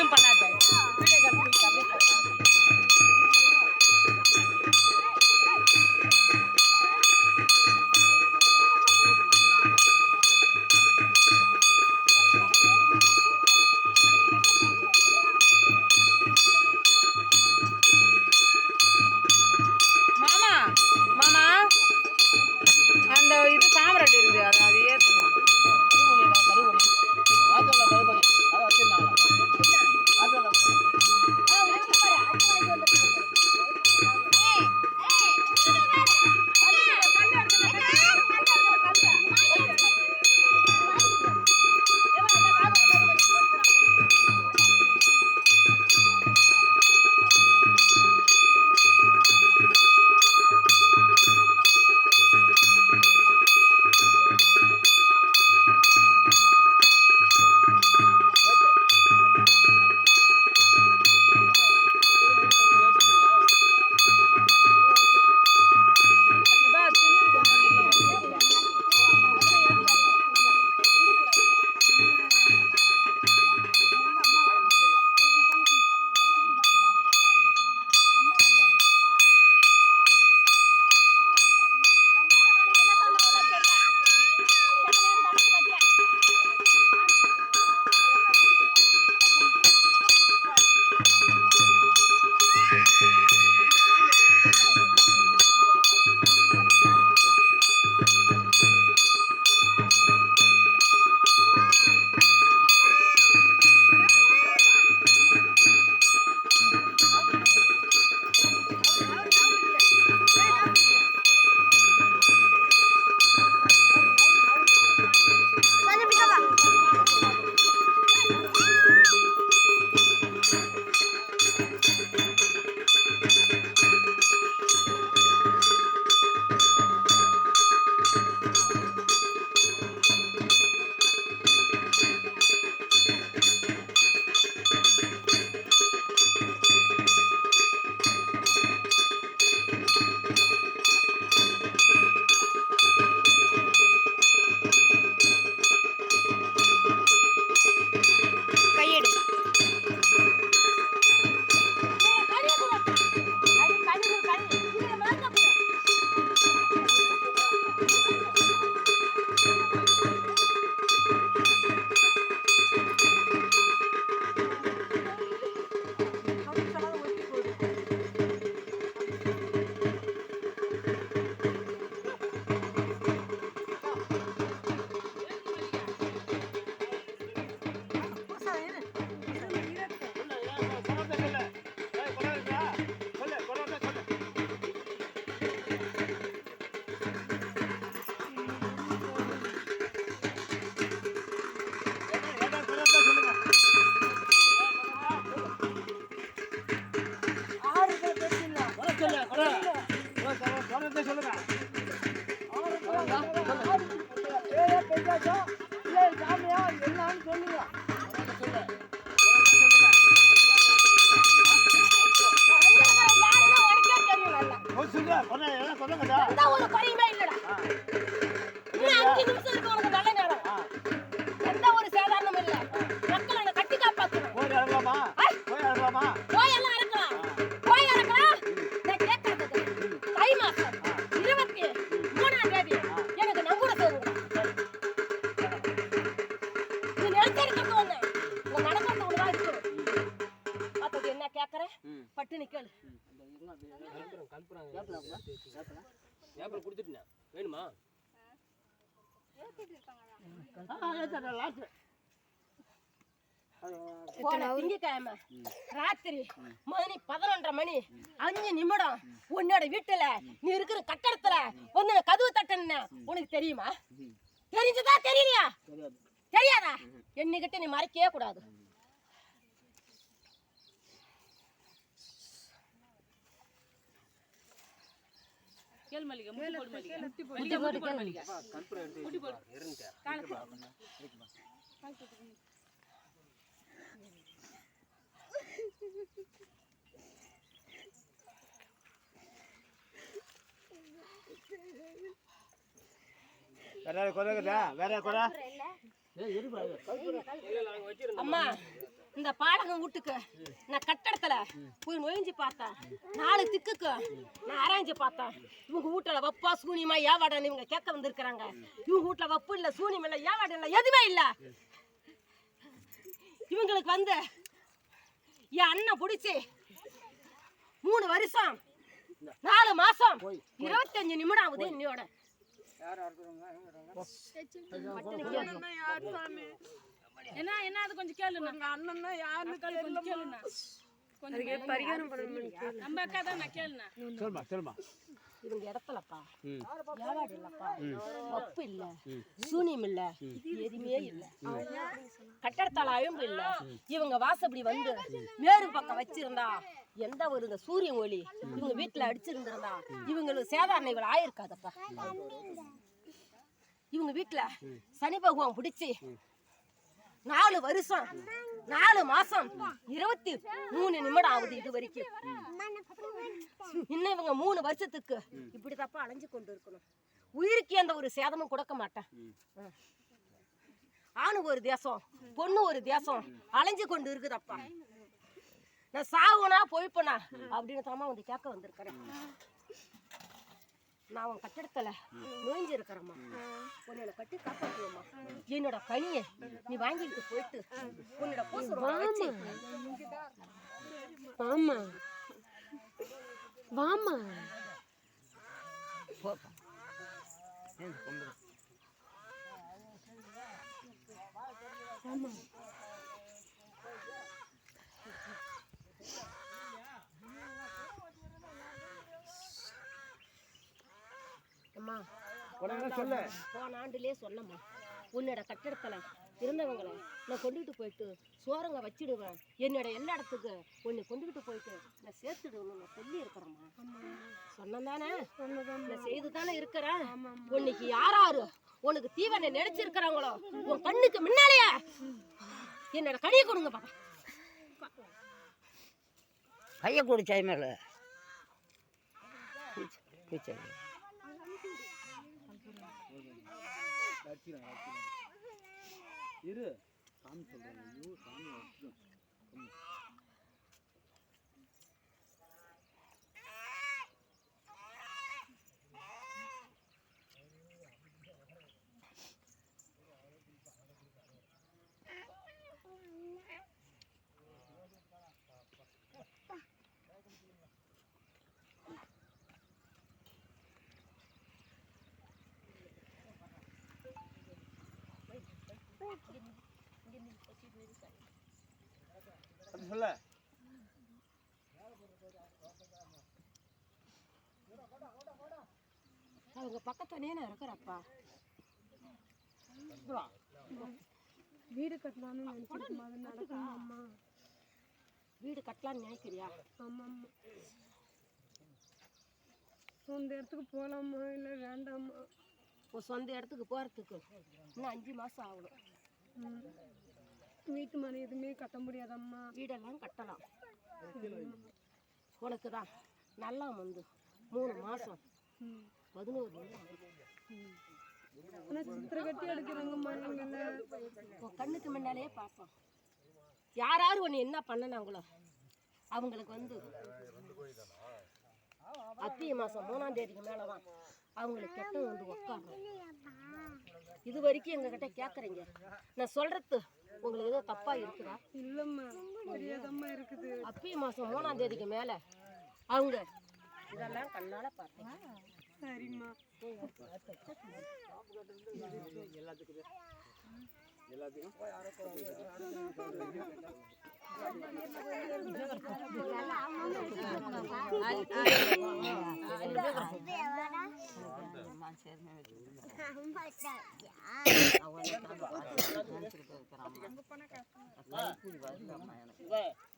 எதுவும் பண்ணாத. Video call பண்ணி மாமா மாமா அந்த இது சாமராட்டி இருக்குது அது ஏற்றுமா கருவணி கருவணி அதை வச்சிருந்தாங்க பட்டு நிக்கல் வேணுமா திங்கக்கிழமை ராத்திரி மணி 11:30 மணி 5 நிமிடம் உன்னோட வீட்டுல நீ இருக்கிற கட்டடத்துல வந்து கதவு தட்டன உனக்கு தெரியுமா? தெரிஞ்சதா தெரியலையா? தெரியாதா? என்னகிட்ட நீ மறைக்கவே கூடாது. கேள் மல்லிகை முட்டி போடு மல்லிகை முட்டி போடு மல்லிகை கற்பூரம் எடுத்து முட்டி போடு இருங்க கால் வேற கொறகடா வேற கொற ஏய் இருப்பா இல்ல நாங்க வச்சிருந்தோம் அம்மா இந்த பாலகம் வீட்டுக்கு நான் கட்டடத்துல போய் நொழிஞ்சு பார்த்தேன். 4 திக்குக்கு நான் ஆராய்ஞ்சு பார்த்தேன். இவங்க வீட்டுல வப்பா சூனியமா ஏவாடன்னு இவங்க கேட்க வந்திருக்கிறாங்க. இவங்க வீட்டுல வப்பு இல்ல, சூனியம் இல்ல, ஏவாடு இல்ல, எதுவுமே இல்ல. இவங்களுக்கு வந்து என் அண்ணன் பிடிச்சி 3 வருஷம் 4 மாசம் 25 நிமிடம் ஆகுது. இன்னையோட என்ன என்ன அது கொஞ்சம் கேளுங்க. அண்ணன் யாருன்னு கேளுங்க. கொஞ்சம் பரிகாரம் பண்ணணும். நம்ம அக்கா தான் நான் கேளுங்க. சொல்லுமா சொல்லுமா. இவங்க இடத்துலப்பா ஏவாடு இல்லப்பா, வப்பு இல்ல, சூனியம் இல்ல, எதுவுமே இல்ல, கட்டடத்தால அழும்பு இல்ல. இவங்க வாசப்படி வந்து மேறு பக்கம் வச்சிருந்தா எந்த ஒரு இந்த சூரிய ஒளி இவங்க வீட்டுல அடிச்சிருந்திருந்தா இவங்களுக்கு சேதாரணை இவள் ஆயிருக்காதப்பா. இவங்க வீட்டுல சனி பகவான் பிடிச்சி 4 வருஷம் 4 மாசம் 23 நிமிடம் ஆகுது இது வரைக்கும். இன்னும் இவங்க 3 வருஷத்துக்கு இப்படி தப்பா அலைஞ்சு கொண்டு இருக்கணும். உயிருக்கு எந்த ஒரு சேதமும் கொடுக்க மாட்டேன். ஆணு ஒரு தேசம் பொண்ணு ஒரு தேசம் அலைஞ்சு கொண்டு இருக்குதப்பா. நான் சாவுனா பொய்ப்பனா அப்படின்னு தாமா வந்து கேட்க வந்திருக்கிறேன். நான் உன் கட்டடத்துல நோய்ஞ்சு இருக்கிறேம்மா, உன்னோட கட்டி காப்பாற்றுவோம்மா. என்னோட பணியை நீ வாங்கிட்டு போயிட்டு உன்னோட பூசு. வாமா வாமா ஆமா. போன ஆண்டுலயே சொன்னம்மா, உன்னோட கட்டடத்துல இருந்தவங்களை நான் கொண்டுகிட்டு போயிட்டு சோரங்க வச்சிடுவேன். என்னோட எல்லா இடத்துக்கு உன்னை கொண்டுகிட்டு போயிட்டு நான் சேர்த்துடுவேன்னு நான் சொல்லி இருக்கிறேம்மா. சொன்னதானே, நான் செய்து தானே இருக்கிறேன். உன்னைக்கு யாராரு உனக்கு தீவனை நினைச்சிருக்கிறாங்களோ உன் கண்ணுக்கு முன்னாலேயே என்னோட கனியை கொடுங்க பாப்பா. கையை குடிச்சாய் மேல இரு சாமி சொல்றேன். ஐயோ சாமி சொல்ல. அவங்க பக்கத்தானே நான் இருக்கிறப்பா. வீடு கட்டலாம்னு நினைச்சிருக்கோம். அது நடக்குமாம்மா? வீடு கட்டலான்னு நினைக்கிறியா? ஆமாம்மா. சொந்த இடத்துக்கு போகலாமா இல்லை வேண்டாமா? சொந்த இடத்துக்கு போகிறதுக்கு இன்னும் 5 மாதம் ஆகணும். வீட்டு மனை எதுவுமே கட்ட முடியாதம்மா. வீடெல்லாம் கட்டலாம். உனக்கு தான் நல்லா வந்து 3 மாதம் 11 சித்திரை கட்டி எடுக்கிறாங்கம்மா. உன் கண்ணுக்கு முன்னாலேயே பார்ப்போம். யார் யார் ஒன்று என்ன பண்ணனாங்களோ அவங்களுக்கு வந்து அத்திய மாதம் 3ஆம் தேதிக்கு மேலே தான் அவங்களுக்கு கெட்ட வந்து உட்காரும். இது வரைக்கும் எங்ககிட்ட கேட்குறீங்க. நான் சொல்றது உங்களுக்கு ஏதோ தப்பா இருக்குதா? இல்லம்மா, தெரியாதம்மா இருக்குது. அப்பிய மாதம் 3ஆம் தேதிக்கு மேலே அவங்க இதெல்லாம் கண்ணால பார்த்தேன். சரிம்மா.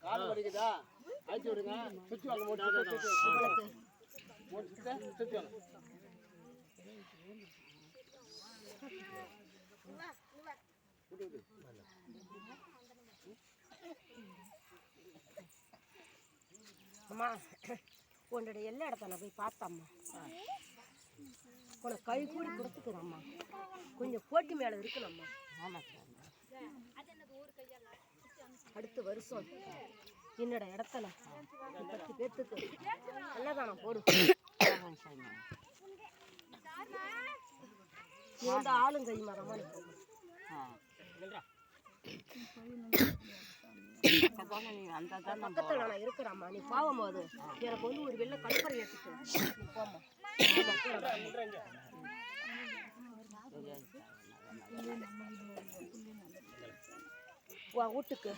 கால் வலிக்குதா? அழைச்சி விடுங்க. சுற்றி வாங்க. சுற்றி வாங்க. அம்மா, உன்னோட எல்லா இடத்த நான் போய் பார்த்தம்மா. உனக்கு கை கூடி கொடுத்துக்கிறம்மா. கொஞ்சம் போட்டி மேலே இருக்கணும்மா. அடுத்த வருஷம் என்னோட இடத்துல 10 பேத்துக்கு அன்னதானம் போடு. இந்த ஆளும் கை மரமா பக்கத்துல நான் இருக்கிறாம்மா. நீ பாவம் போது எனக்கு வந்து ஒரு வெள்ளை கடுப்பறை எடுத்துட்டு நீ போம்மா. உன் வீட்டுக்கு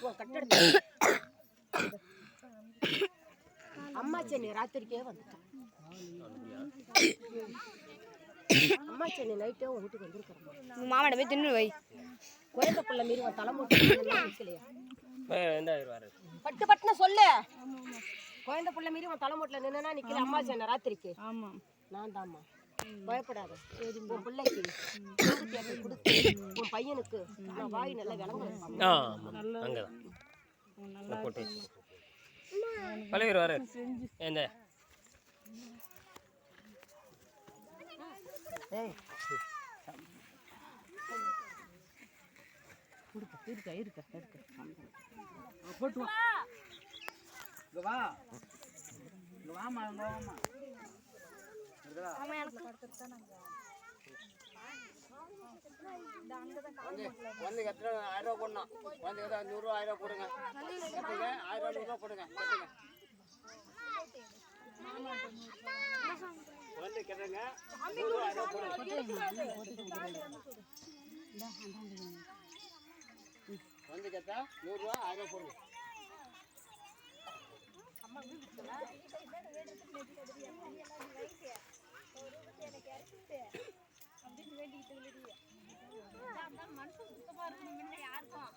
உன் கட்டடத்து அம்மாச்சி நீ ராத்திரிக்கே வந்துட்டான். அம்மாச்சி நீ நைட்டே உன் வீட்டுக்கு வந்துருக்கிறோம். மாமாட்ட போய் தின்னு வை. குறைந்த பிள்ளை மீறி உன் தலைமுறை நிற்கலையா? பட்டு பட்டுன்னு சொல்லு. குழந்தை பிள்ளை மீறி உன் தலைமுட்டில் நின்னா நிக்கல. அம்மாச்சி என்ன ராத்திரிக்கு? ஆமா நான் தான்மா. பயப்படாத. உன் பிள்ளைக்கு கொடுத்து உன் பையனுக்கு நான் வாய் நல்லா விளங்க பழகிற வர என்ன போட்டு வா. இங்க வா. இங்க வாமா, இங்க வாமா. வந்து எத்தனை 1000 ரூபா போடணும். வந்து 100 ரூபா 1000 ரூபா போடுங்க. கட்டுங்க 1000 ரூபா போடுங்க. கட்டுங்க. வந்து கட்டுங்க 100 ரூபா 1000 ரூபா போடுங்க. வந்து கட்டா 100 ரூபா 1000 ரூபா போடுங்க. மனசு சுத்தமா இருக்கணும் யாருக்கும்